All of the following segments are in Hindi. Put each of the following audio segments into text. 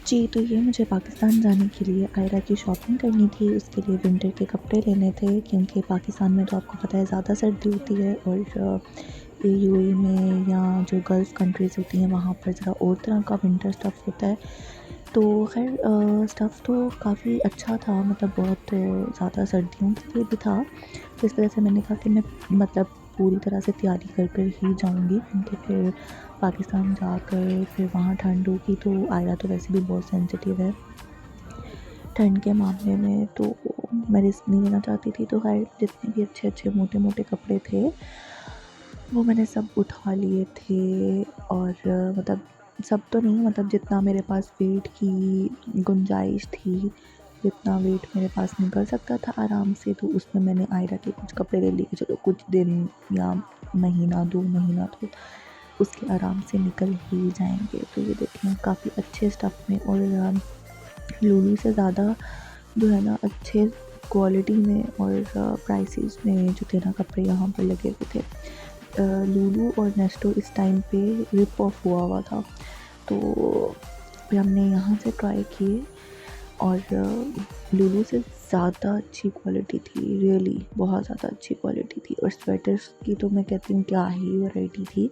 जी, तो ये मुझे पाकिस्तान जाने के लिए आयरा की शॉपिंग करनी थी, उसके लिए विंटर के कपड़े लेने थे क्योंकि पाकिस्तान में तो आपको पता है ज़्यादा सर्दी होती है और यूएई में या जो गल्फ़ कंट्रीज़ होती हैं वहाँ पर ज़रा और तरह का विंटर स्टफ़ होता है। तो ख़ैर स्टफ़ तो काफ़ी अच्छा था, मतलब बहुत ज़्यादा सर्दियों के लिए भी था। तो इस वजह से मैंने कहा कि मैं मतलब पूरी तरह से तैयारी कर कर ही जाऊँगी क्योंकि फिर पाकिस्तान जाकर फिर वहाँ ठंड होगी, तो आयरा तो वैसे भी बहुत सेंसिटिव है ठंड के मामले में, तो मैं रिस्क नहीं लेना चाहती थी। तो ख़ैर जितने भी अच्छे-अच्छे मोटे-मोटे कपड़े थे वो मैंने सब उठा लिए थे और मतलब सब तो नहीं, मतलब जितना मेरे पास वेट की गुंजाइश थी, जितना वेट मेरे पास निकल सकता था आराम से, तो उसमें मैंने आयरा के कुछ कपड़े ले लिए कि चलो कुछ दिन या महीना 2 महीना तो उसके आराम से निकल ही जाएँगे। तो ये देखें काफ़ी अच्छे स्टफ़ में और लुलु से ज़्यादा जो है ना अच्छे क्वालिटी में और प्राइसेस में जो थे ना कपड़े यहाँ पर लगे हुए थे। लुलु और नेस्टो इस टाइम पे रिप ऑफ हुआ था, तो फिर हमने यहाँ से ट्राई किए और लुलु से ज़्यादा अच्छी क्वालिटी थी, रियली बहुत ज़्यादा अच्छी क्वालिटी थी। और स्वेटर्स की तो मैं कहती हूँ क्या ही वैरायटी थी।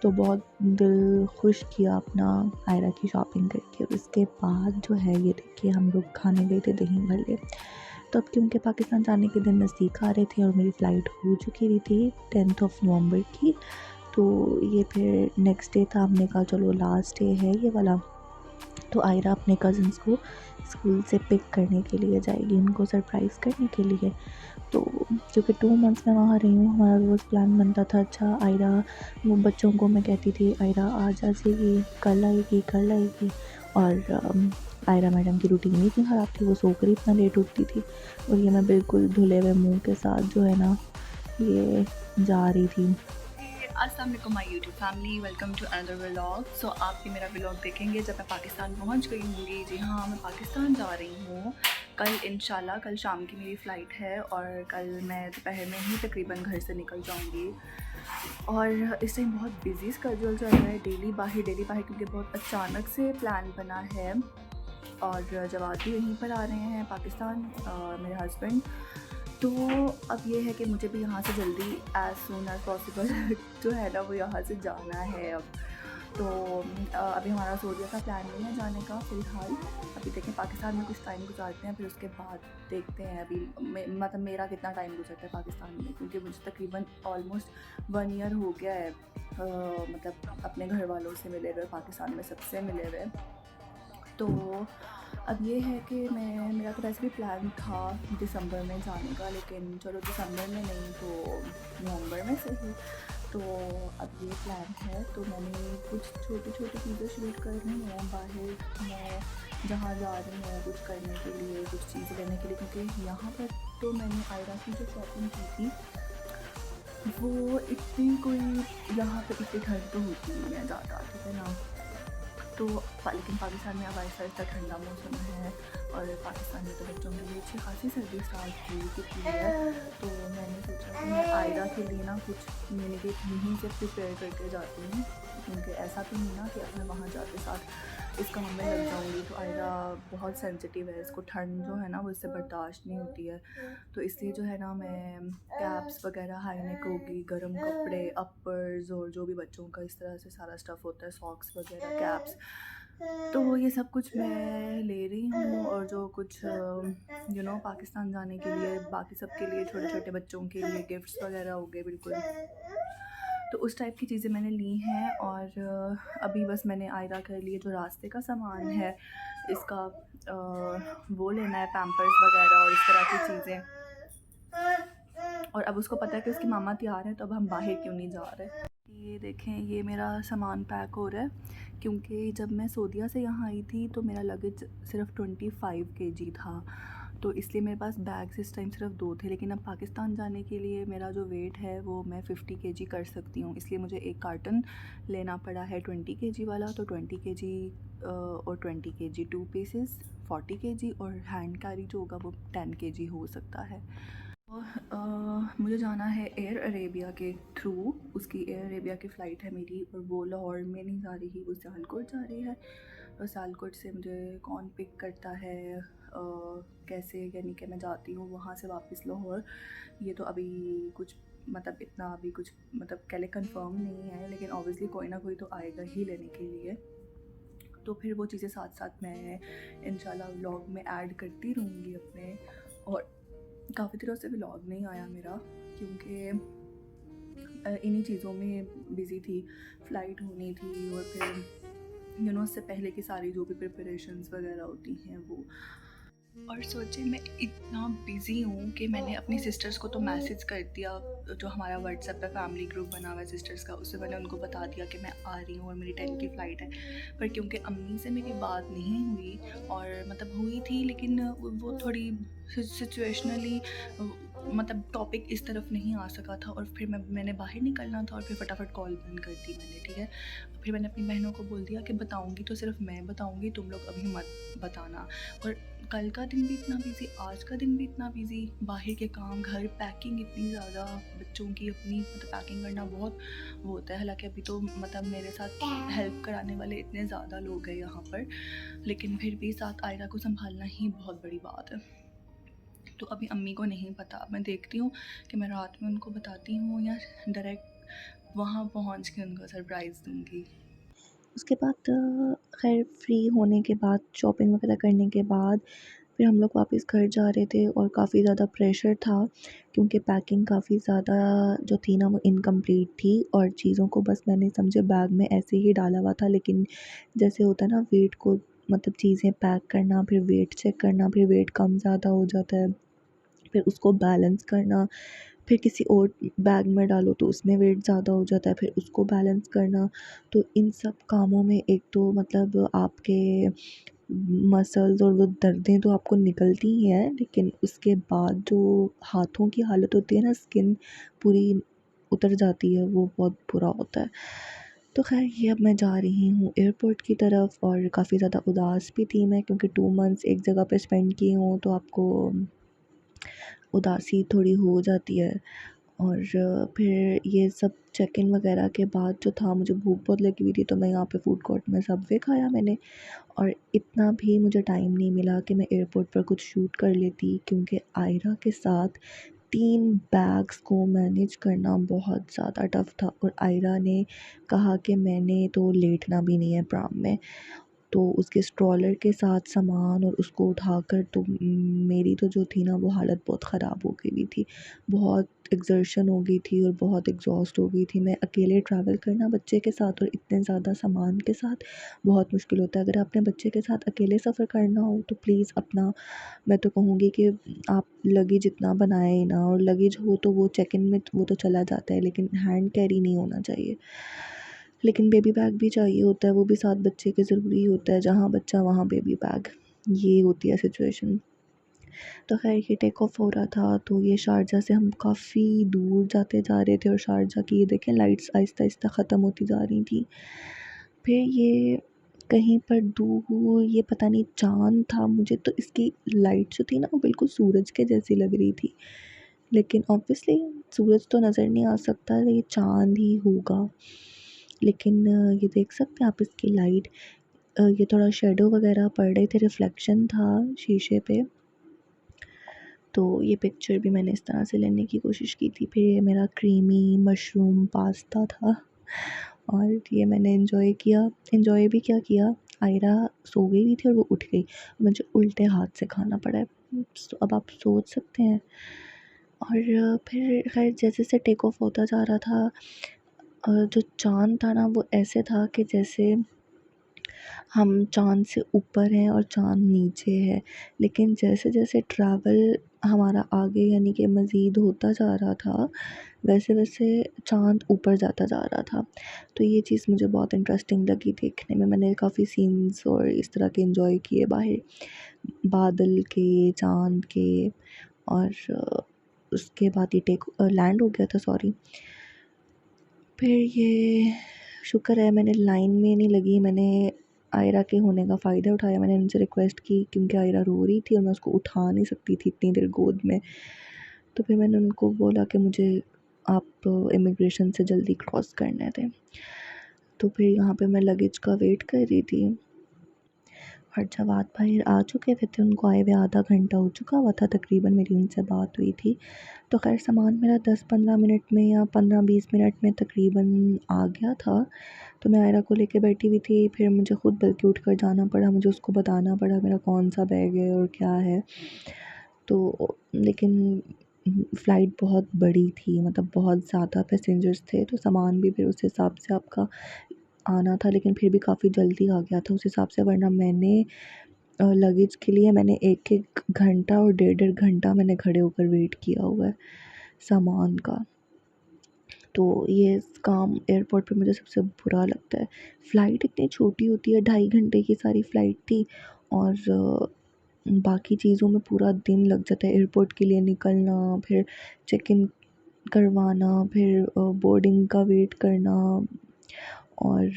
तो बहुत दिल खुश किया अपना आयरा की शॉपिंग करके। और उसके बाद जो है ये देखिए हम लोग खाने गए थे दही भल्ले। तो अब क्योंकि पाकिस्तान जाने के दिन नज़दीक आ रहे थे और मेरी फ़्लाइट हो चुकी थी 10th ऑफ नवंबर की, तो ये फिर नेक्स्ट डे था। हमने कहा चलो लास्ट डे है ये वाला, तो आयरा अपने कज़िन्स को स्कूल से पिक करने के लिए जाएगी, उनको सरप्राइज़ करने के लिए। तो क्योंकि 2 मंथ्स मैं वहाँ रही हूँ, हमारा रोज़ प्लान बनता था। अच्छा आयरा, वो बच्चों को मैं कहती थी आयरा आज आ जाएगी, कल आएगी, कल आएगी। और आयरा मैडम की रूटीन ही इतनी ख़राब थी, वो सोकर ही इतना लेट उठती थी और ये मैं बिल्कुल धुले हुए मुँह के साथ जो है ना ये जा रही थी। अस्सलाम वालेकुम my YouTube family, welcome to another vlog. So आप भी मेरा व्लॉग देखेंगे जब मैं पाकिस्तान पहुंच गई होंगी। जी हाँ, मैं पाकिस्तान जा रही हूँ कल इंशाल्लाह। कल शाम की मेरी फ़्लाइट है और कल मैं दोपहर में ही तकरीबन घर से निकल जाऊँगी। और इस टाइम बहुत बिजी स्केड्यूल चल रहा है, डेली बाहर क्योंकि बहुत अचानक से प्लान बना है। और जवाब भी यहीं पर आ रहे हैं पाकिस्तान, मेरे हस्बैंड। तो अब ये है कि मुझे भी यहाँ से जल्दी एज़ सून एज़ पॉसिबल जो है ना वो यहाँ से जाना है अब। तो अभी हमारा सऊदीया का प्लान नहीं है जाने का फ़िलहाल। अभी देखें पाकिस्तान में कुछ टाइम गुजारते हैं, फिर उसके बाद देखते हैं अभी मतलब मेरा कितना टाइम गुजरता है पाकिस्तान में, क्योंकि मुझे तकरीबन ऑलमोस्ट 1 ईयर हो गया है मतलब अपने घर वालों से मिले हुए, पाकिस्तान में सबसे मिले हुए। तो अब ये है कि मेरा तो वैसे भी प्लान था दिसंबर में जाने का, लेकिन चलो दिसंबर में नहीं तो नवंबर में सही। तो अब ये प्लान है, तो मैंने कुछ छोटी-छोटी चीज़ें शूट करनी है बाहर, मैं जहाँ जा रही हूँ कुछ करने के लिए, कुछ चीज़ें लेने के लिए, क्योंकि यहाँ पर तो मैंने आयरा की जो शॉपिंग की थी वो इतनी कोई, यहाँ पे इतनी ठंड तो होती नहीं है ज़्यादा, ठीक है ना। तो लेकिन पाकिस्तान में अब आहिस्ता-आहिस्ता ठंडा मौसम है और पाकिस्तान में तो बच्चों के लिए अच्छी खासी सर्दी स्टार्ट हो चुकी है। तो मैंने सोचा कि मैं आयरा के लिए ना कुछ मिनी केक यहीं से प्रिपेयर करके जाती हूँ, क्योंकि ऐसा तो नहीं ना कि अब मैं वहाँ जाके साथ इस काम में लग जाऊँगी। तो आयरा बहुत सेंसिटिव है, इसको ठंड जो है ना वो इससे बर्दाश्त नहीं होती है। तो इसलिए जो है ना मैं कैप्स वगैरह, हाई नेक होगी, गर्म कपड़े, अपर्स और जो भी बच्चों का इस तरह से सारा स्टफ़ होता है, सॉक्स वगैरह, कैप्स, तो ये सब कुछ मैं ले रही हूँ। और जो कुछ पाकिस्तान जाने के लिए बाकी सबके लिए, छोटे-छोटे बच्चों के लिए गिफ्ट्स वगैरह हो गए बिल्कुल। तो उस टाइप की चीज़ें मैंने ली हैं। और अभी बस मैंने आयरा के लिए जो रास्ते का सामान है इसका वो लेना है, पैम्पर्स वगैरह और इस तरह की चीज़ें। और अब उसको पता है कि उसकी मामा तैयार है, तो अब हम बाहर क्यों नहीं जा रहे। ये देखें, ये मेरा सामान पैक हो रहा है, क्योंकि जब मैं सऊदीया से यहाँ आई थी तो मेरा लगेज सिर्फ 25 केजी था, तो इसलिए मेरे पास बैग्स इस टाइम सिर्फ 2 थे। लेकिन अब पाकिस्तान जाने के लिए मेरा जो वेट है वो मैं 50 केजी कर सकती हूँ, इसलिए मुझे एक कार्टन लेना पड़ा है 20 केजी वाला। तो 20 केजी और 20 केजी 2 पीसेस 40 केजी, और हैंड कैरी जो होगा वो 10 केजी हो सकता है। मुझे जाना है एयर अरेबिया के थ्रू, उसकी एयर अरेबिया की फ़्लाइट है मेरी, और वो लाहौर में नहीं जा रही, वो सियालकोट जा रही है। सियालकोट से मुझे कौन पिक करता है, कैसे, यानी कि मैं जाती हूँ वहाँ से वापस लाहौर। ये तो अभी कुछ मतलब इतना अभी कुछ मतलब कह लें कंफर्म नहीं है, लेकिन ऑब्वियसली कोई ना कोई तो आएगा ही लेने के लिए। तो फिर वो चीज़ें साथ साथ मैं इंशाल्लाह व्लॉग में ऐड करती रहूँगी अपने। और काफ़ी दिनों से व्लॉग नहीं आया मेरा, क्योंकि इन्हीं चीज़ों में बिज़ी थी। फ़्लाइट होनी थी और फिर उससे पहले की सारी जो भी प्रिपरेशंस वगैरह होती हैं वो। और सोचिए मैं इतना बिज़ी हूँ कि मैंने अपनी सिस्टर्स को तो मैसेज कर दिया, जो हमारा व्हाट्सएप पे फैमिली ग्रुप बना हुआ है सिस्टर्स का, उससे मैंने उनको बता दिया कि मैं आ रही हूँ और मेरी 10 की फ़्लाइट है। पर क्योंकि अम्मी से मेरी बात नहीं हुई, और मतलब हुई थी लेकिन वो थोड़ी सिचुएशनली मतलब टॉपिक इस तरफ नहीं आ सका था, और फिर मैंने बाहर निकलना था और फिर फटाफट कॉल बंद कर दी मैंने, ठीक है। फिर मैंने अपनी बहनों को बोल दिया कि बताऊँगी तो सिर्फ मैं बताऊँगी, तुम लोग अभी मत बताना। और कल का दिन भी इतना बिज़ी, आज का दिन भी इतना बिज़ी, बाहर के काम, घर, पैकिंग इतनी ज़्यादा, बच्चों की अपनी मतलब पैकिंग करना बहुत वो होता है। हालाँकि अभी तो मतलब मेरे साथ हेल्प कराने वाले इतने ज़्यादा लोग हैं यहाँ पर, लेकिन फिर भी साथ आयरा को सँभालना ही बहुत बड़ी बात है। तो अभी अम्मी को नहीं पता, अब मैं देखती हूँ कि मैं रात में उनको बताती हूँ या डायरेक्ट वहाँ पहुँच के उनको सरप्राइज़ दूँगी। उसके बाद खैर फ्री होने के बाद, शॉपिंग वगैरह करने के बाद फिर हम लोग वापस घर जा रहे थे और काफ़ी ज़्यादा प्रेशर था, क्योंकि पैकिंग काफ़ी ज़्यादा जो थी ना वो इनकम्प्लीट थी, और चीज़ों को बस मैंने समझे बैग में ऐसे ही डाला हुआ था। लेकिन जैसे होता है ना वेट को मतलब चीज़ें पैक करना, फिर वेट चेक करना, फिर वेट कम ज़्यादा हो जाता है, फिर उसको बैलेंस करना, फिर किसी और बैग में डालो तो उसमें वेट ज़्यादा हो जाता है, फिर उसको बैलेंस करना। तो इन सब कामों में एक तो मतलब आपके मसल्स और वो दर्दें तो आपको निकलती ही हैं, लेकिन उसके बाद जो हाथों की हालत होती है ना, स्किन पूरी उतर जाती है, वो बहुत बुरा होता है। तो खैर ये अब मैं जा रही हूँ एयरपोर्ट की तरफ, और काफ़ी ज़्यादा उदास भी थी मैं, क्योंकि 2 मंथ्स एक जगह पे स्पेंड किए हूँ तो आपको उदासी थोड़ी हो जाती है। और फिर ये सब चेक इन वगैरह के बाद जो था, मुझे भूख बहुत लगी हुई थी, तो मैं यहाँ पे फूड कोर्ट में सबवे खाया मैंने। और इतना भी मुझे टाइम नहीं मिला कि मैं एयरपोर्ट पर कुछ शूट कर लेती, क्योंकि आयरा के साथ 3 बैग्स को मैनेज करना बहुत ज़्यादा टफ़ था, और आयरा ने कहा कि मैंने तो लेटना भी नहीं है प्राम में। तो उसके स्ट्रॉलर के साथ सामान और उसको उठाकर तो मेरी तो जो थी ना वो हालत बहुत ख़राब हो गई हुई थी। बहुत एक्सर्शन हो गई थी और बहुत एग्ज़ॉस्ट हो गई थी। मैं अकेले ट्रैवल करना बच्चे के साथ और इतने ज़्यादा सामान के साथ बहुत मुश्किल होता है। अगर आपने बच्चे के साथ अकेले सफ़र करना हो तो प्लीज़ अपना, मैं तो कहूँगी कि आप लगेज इतना बनाएँ ना, और लगेज हो तो वो चेक इन में वो तो चला जाता है, लेकिन हैंड कैरी नहीं होना चाहिए। लेकिन बेबी बैग भी चाहिए होता है, वो भी साथ बच्चे के ज़रूरी होता है, जहाँ बच्चा वहाँ बेबी बैग, ये होती है सिचुएशन। तो खैर ये टेक ऑफ हो रहा था, तो ये शारजा से हम काफ़ी दूर जाते जा रहे थे, और शारजा की ये देखें लाइट्स आहिस्ता आहिस्ता ख़त्म होती जा रही थी। फिर ये कहीं पर दूर ये पता नहीं चाँद था, मुझे तो इसकी लाइट जो थी ना वो बिल्कुल सूरज के जैसी लग रही थी, लेकिन ऑब्वियसली सूरज तो नज़र नहीं आ सकता, ये चाँद ही होगा। लेकिन ये देख सकते हैं आप इसकी लाइट, ये थोड़ा शैडो वगैरह पड़ रहे थे, रिफ्लेक्शन था शीशे पे। तो ये पिक्चर भी मैंने इस तरह से लेने की कोशिश की थी। फिर ये मेरा क्रीमी मशरूम पास्ता था, और ये मैंने एंजॉय किया। एंजॉय भी क्या किया, आयरा सो गई हुई थी और वो उठ गई, मुझे उल्टे हाथ से खाना पड़ा है। अब आप सोच सकते हैं। और फिर खैर जैसे जैसे टेक ऑफ होता जा रहा था, जो चाँद था ना वो ऐसे था कि जैसे हम चाँद से ऊपर हैं और चाँद नीचे है। लेकिन जैसे जैसे ट्रैवल हमारा आगे यानी कि मज़ीद होता जा रहा था, वैसे वैसे चाँद ऊपर जाता जा रहा था। तो ये चीज़ मुझे बहुत इंटरेस्टिंग लगी देखने में। मैंने काफ़ी सीन्स और इस तरह के एंजॉय किए बाहर, बादल के, चाँद के। और उसके बाद ये लैंड हो गया था, सॉरी। फिर ये शुक्र है मैंने लाइन में नहीं लगी, मैंने आयरा के होने का फ़ायदा उठाया। मैंने उनसे रिक्वेस्ट की, क्योंकि आयरा रो रही थी और मैं उसको उठा नहीं सकती थी इतनी देर गोद में। तो फिर मैंने उनको बोला कि मुझे आप इमिग्रेशन से जल्दी क्रॉस करने दें। तो फिर यहाँ पे मैं लगेज का वेट कर रही थी, और जवाद भाई आ चुके थे, उनको आए हुए आधा घंटा हो चुका हुआ था तकरीबन, मेरी उनसे बात हुई थी। तो खैर सामान मेरा 10-15 मिनट में या 15-20 मिनट में तकरीबन आ गया था। तो मैं आयरा को लेके बैठी हुई थी, फिर मुझे ख़ुद बल्कि उठ कर जाना पड़ा, मुझे उसको बताना पड़ा मेरा कौन सा बैग है और क्या है। तो लेकिन फ़्लाइट बहुत बड़ी थी, मतलब बहुत ज़्यादा पैसेंजर्स थे, तो सामान भी फिर उस हिसाब से आपका आना था, लेकिन फिर भी काफ़ी जल्दी आ गया था उस हिसाब से। वरना मैंने लगेज के लिए मैंने 1-1 घंटा और 1.5-1.5 घंटा मैंने खड़े होकर वेट किया हुआ है सामान का। तो ये काम एयरपोर्ट पे मुझे सबसे बुरा लगता है। फ़्लाइट इतनी छोटी होती है, 2.5 घंटे की सारी फ़्लाइट थी और बाकी चीज़ों में पूरा दिन लग जाता है। एयरपोर्ट के लिए निकलना, फिर चेक इन करवाना, फिर बोर्डिंग का वेट करना और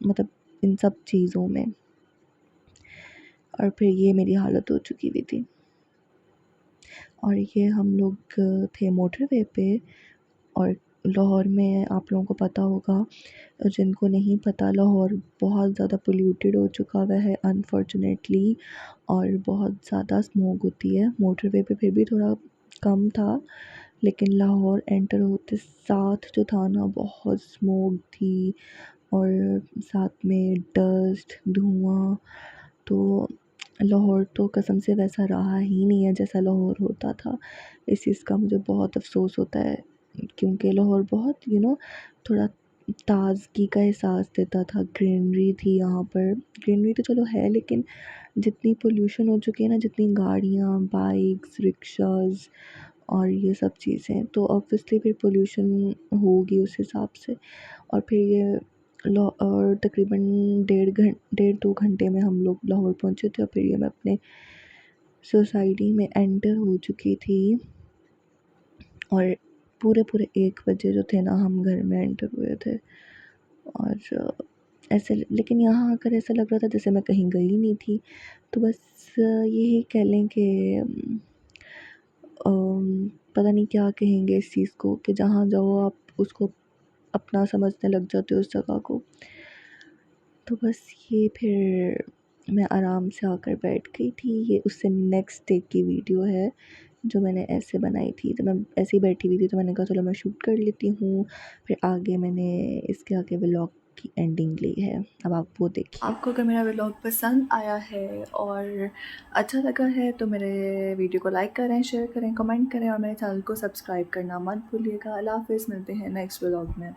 मतलब इन सब चीज़ों में, और फिर ये मेरी हालत हो चुकी हुई थी। और ये हम लोग थे मोटरवे पे, और लाहौर में आप लोगों को पता होगा, जिनको नहीं पता, लाहौर बहुत ज़्यादा पोल्यूटेड हो चुका हुआ है अनफॉर्चुनेटली, और बहुत ज़्यादा स्मॉग होती है। मोटरवे पे फिर भी थोड़ा कम था, लेकिन लाहौर एंटर होते साथ जो था ना, बहुत स्मॉग थी और साथ में डस्ट, धुआं। तो लाहौर तो कसम से वैसा रहा ही नहीं है जैसा लाहौर होता था। इस चीज़ का मुझे बहुत अफ़सोस होता है, क्योंकि लाहौर बहुत थोड़ा ताज़गी का एहसास देता था। ग्रीनरी थी यहाँ पर, ग्रीनरी तो चलो है, लेकिन जितनी पोल्यूशन हो चुकी है ना, जितनी गाड़ियाँ, बाइक्स, रिक्शाज़ और ये सब चीज़ें, तो ऑब्वियसली फिर पोल्यूशन होगी उस हिसाब से। और फिर ये और तकरीबन 1.5-2 घंटे में हम लोग लाहौर पहुँचे थे, और फिर ये मैं अपने सोसाइटी में एंटर हो चुकी थी, और पूरे 1 बजे जो थे ना, हम घर में एंटर हुए थे। और ऐसे, लेकिन यहाँ आकर ऐसा लग रहा था जैसे मैं कहीं गई नहीं थी। तो बस यही कह लें कि पता नहीं क्या कहेंगे इस चीज़ को, कि जहाँ जाओ आप उसको अपना समझने लग जाते हो उस जगह को। तो बस ये फिर मैं आराम से आकर बैठ गई थी। ये उससे नेक्स्ट डे की वीडियो है जो मैंने ऐसे बनाई थी। तो मैं ऐसे ही बैठी हुई थी, तो मैंने कहा चलो मैं शूट कर लेती हूँ। फिर आगे मैंने इसके आगे व्लॉग की एंडिंग ली है, अब आप वो देखिए। आपको अगर मेरा व्लॉग पसंद आया है और अच्छा लगा है तो मेरे वीडियो को लाइक करें, शेयर करें, कमेंट करें और मेरे चैनल को सब्सक्राइब करना मत भूलिएगा। अल्लाह हाफ़िज़, मिलते हैं नेक्स्ट व्लॉग में।